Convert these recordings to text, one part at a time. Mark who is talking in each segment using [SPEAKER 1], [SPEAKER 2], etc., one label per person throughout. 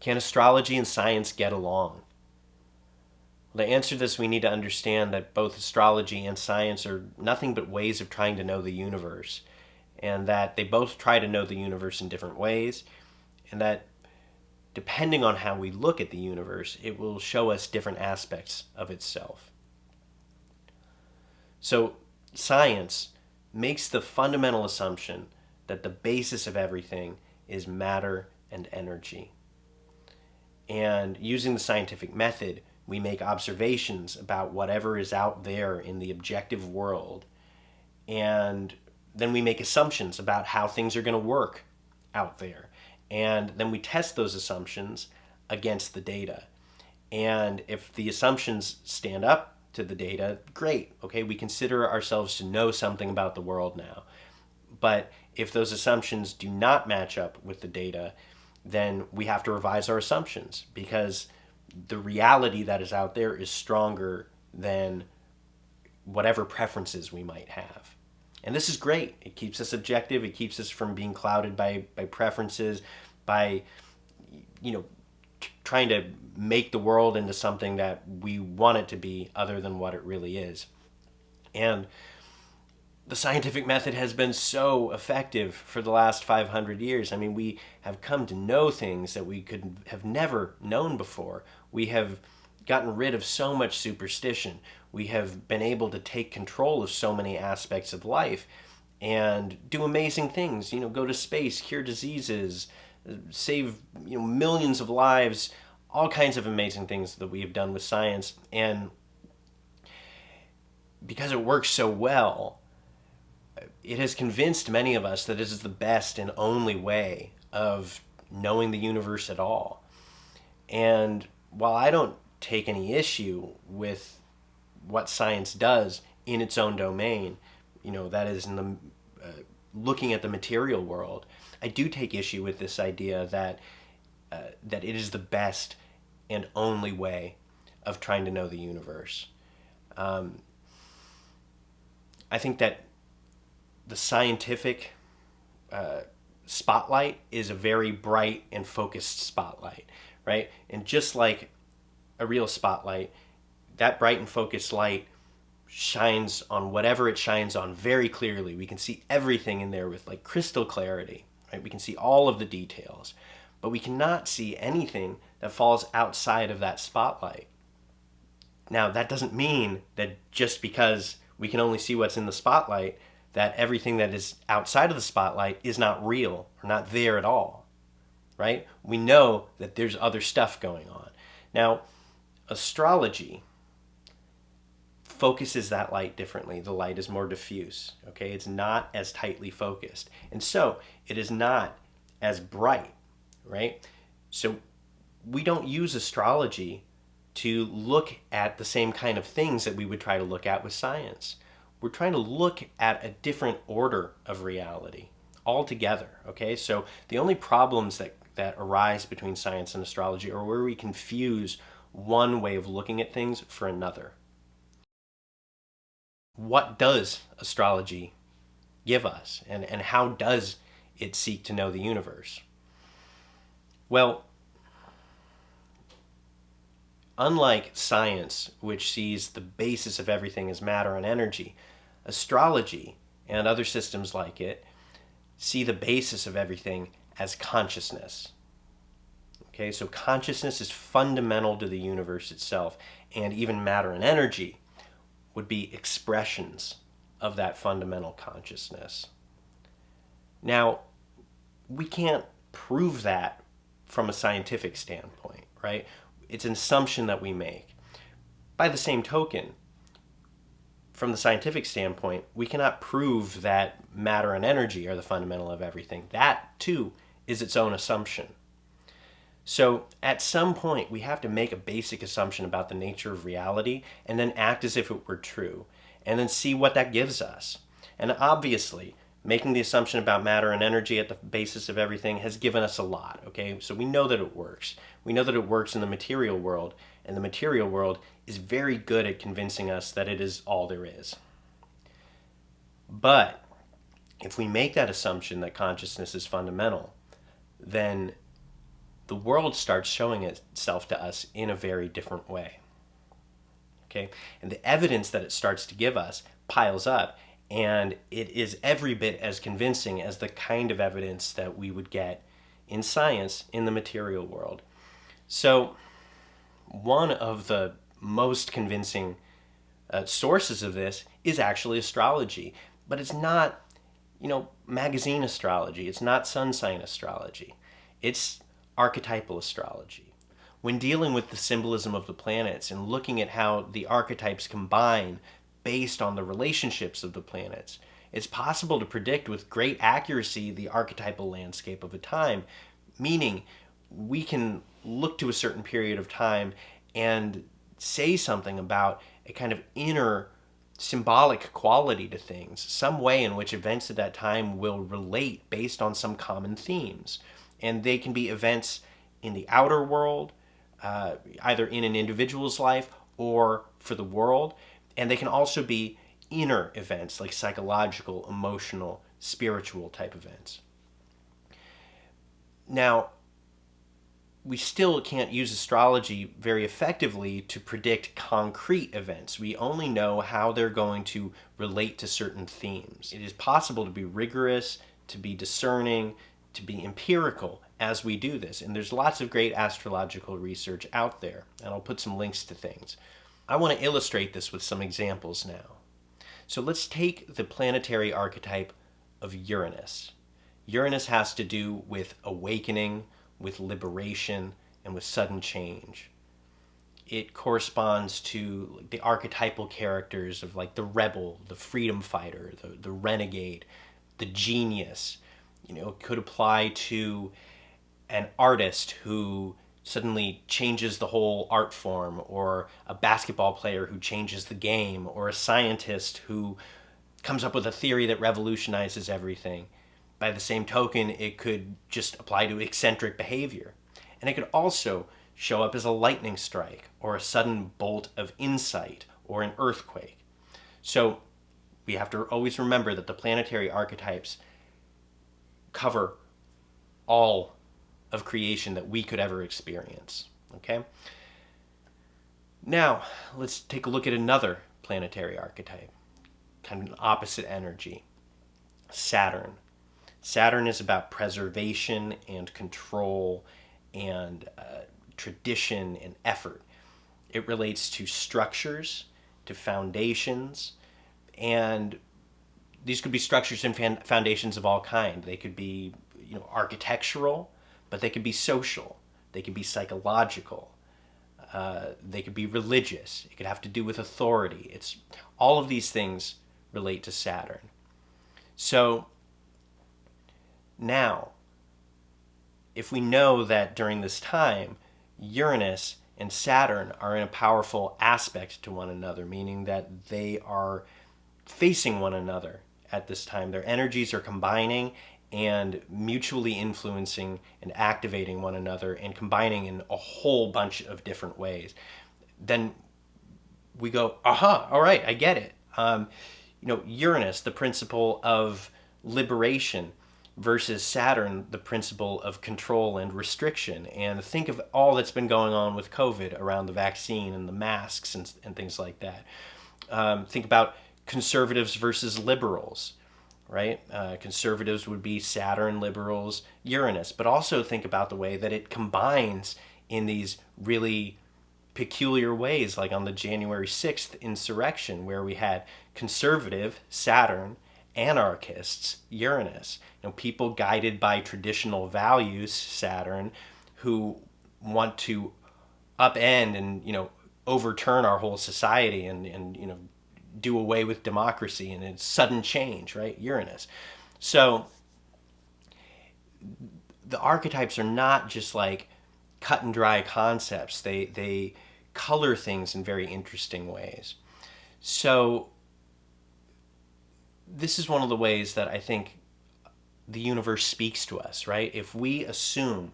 [SPEAKER 1] Can astrology and science get along? Well, to answer this, we need to understand that both astrology and science are nothing but ways of trying to know the universe, and that they both try to know the universe in different ways, and that depending on how we look at the universe, it will show us different aspects of itself. So, science makes the fundamental assumption that the basis of everything is matter and energy. And using the scientific method, we make observations about whatever is out there in the objective world, and then we make assumptions about how things are going to work out there. And then we test those assumptions against the data. And if the assumptions stand up to the data, great. Okay, we consider ourselves to know something about the world now. But if those assumptions do not match up with the data, then we have to revise our assumptions, because the reality that is out there is stronger than whatever preferences we might have. And this is great. It keeps us objective. It keeps us from being clouded by preferences, by trying to make the world into something that we want it to be other than what it really is. And the scientific method has been so effective for the last 500 years. I mean, we have come to know things that we could have never known before. We have gotten rid of so much superstition. We have been able to take control of so many aspects of life and do amazing things. Go to space, cure diseases, save millions of lives, all kinds of amazing things that we have done with science. And because it works so well, it has convinced many of us that this is the best and only way of knowing the universe at all. And while I don't take any issue with what science does in its own domain, that is in the looking at the material world, I do take issue with this idea that it is the best and only way of trying to know the universe. I think that the scientific spotlight is a very bright and focused spotlight, right? And just like a real spotlight, that bright and focused light shines on whatever it shines on very clearly. We can see everything in there with like crystal clarity, right? We can see all of the details, but we cannot see anything that falls outside of that spotlight. Now, that doesn't mean that just because we can only see what's in the spotlight, that everything that is outside of the spotlight is not real or not there at all, right? We know that there's other stuff going on. Now, astrology focuses that light differently. The light is more diffuse, okay? It's not as tightly focused. And so it is not as bright, right? So we don't use astrology to look at the same kind of things that we would try to look at with science. We're trying to look at a different order of reality altogether, okay? So the only problems that arise between science and astrology are where we confuse one way of looking at things for another. What does astrology give us, and how does it seek to know the universe? Well, unlike science, which sees the basis of everything as matter and energy, astrology and other systems like it see the basis of everything as consciousness. Okay, so consciousness is fundamental to the universe itself, and even matter and energy would be expressions of that fundamental consciousness. Now, we can't prove that from a scientific standpoint, right? It's an assumption that we make. By the same token, from the scientific standpoint, we cannot prove that matter and energy are the fundamental of everything. That, too, is its own assumption. So at some point, we have to make a basic assumption about the nature of reality and then act as if it were true, and then see what that gives us. And obviously, making the assumption about matter and energy at the basis of everything has given us a lot, okay? So we know that it works. We know that it works in the material world, and the material world is very good at convincing us that it is all there is. But if we make that assumption that consciousness is fundamental, then the world starts showing itself to us in a very different way. Okay? And the evidence that it starts to give us piles up, and it is every bit as convincing as the kind of evidence that we would get in science in the material world. So, one of the most convincing sources of this is actually astrology, but it's not, magazine astrology. It's not sun sign astrology. It's archetypal astrology. When dealing with the symbolism of the planets and looking at how the archetypes combine based on the relationships of the planets, it's possible to predict with great accuracy the archetypal landscape of a time, meaning we can look to a certain period of time and say something about a kind of inner symbolic quality to things, some way in which events at that time will relate based on some common themes. And they can be events in the outer world, either in an individual's life or for the world. And they can also be inner events, like psychological, emotional, spiritual type events. Now, we still can't use astrology very effectively to predict concrete events. We only know how they're going to relate to certain themes. It is possible to be rigorous, to be discerning, to be empirical as we do this. And there's lots of great astrological research out there, and I'll put some links to things. I want to illustrate this with some examples now. So let's take the planetary archetype of Uranus. Uranus has to do with awakening, with liberation, and with sudden change. It corresponds to the archetypal characters of like the rebel, the freedom fighter, the renegade, the genius. It could apply to an artist who suddenly changes the whole art form, or a basketball player who changes the game, or a scientist who comes up with a theory that revolutionizes everything. By the same token, it could just apply to eccentric behavior. And it could also show up as a lightning strike, or a sudden bolt of insight, or an earthquake. So we have to always remember that the planetary archetypes cover all of creation that we could ever experience. Okay? Now, let's take a look at another planetary archetype, kind of an opposite energy, Saturn. Saturn is about preservation and control and tradition and effort. It relates to structures, to foundations, and these could be structures and foundations of all kind. They could be, architectural, but they could be social. They could be psychological. They could be religious. It could have to do with authority. It's all of these things relate to Saturn. So now, if we know that during this time, Uranus and Saturn are in a powerful aspect to one another, meaning that they are facing one another at this time. Their energies are combining and mutually influencing and activating one another and combining in a whole bunch of different ways. Then we go, aha, all right, I get it. Uranus, the principle of liberation, versus Saturn, the principle of control and restriction. And think of all that's been going on with COVID around the vaccine and the masks and things like that. Think about conservatives versus liberals, right? Conservatives would be Saturn, liberals, Uranus. But also think about the way that it combines in these really peculiar ways, like on the January 6th insurrection, where we had conservative, Saturn, anarchists, Uranus. People guided by traditional values, Saturn, who want to upend and, overturn our whole society and do away with democracy, and it's sudden change, right? Uranus. So the archetypes are not just like cut and dry concepts. They color things in very interesting ways. So this is one of the ways that I think the universe speaks to us, right? If we assume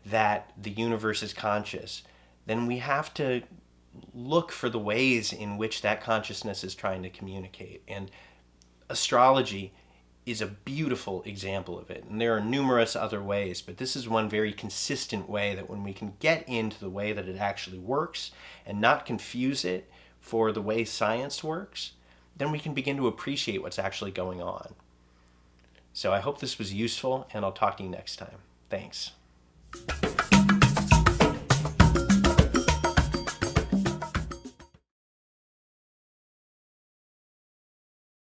[SPEAKER 1] that the universe is conscious, then we have to look for the ways in which that consciousness is trying to communicate. And astrology is a beautiful example of it. And there are numerous other ways, but this is one very consistent way that when we can get into the way that it actually works and not confuse it for the way science works, then we can begin to appreciate what's actually going on. So I hope this was useful, and I'll talk to you next time. Thanks.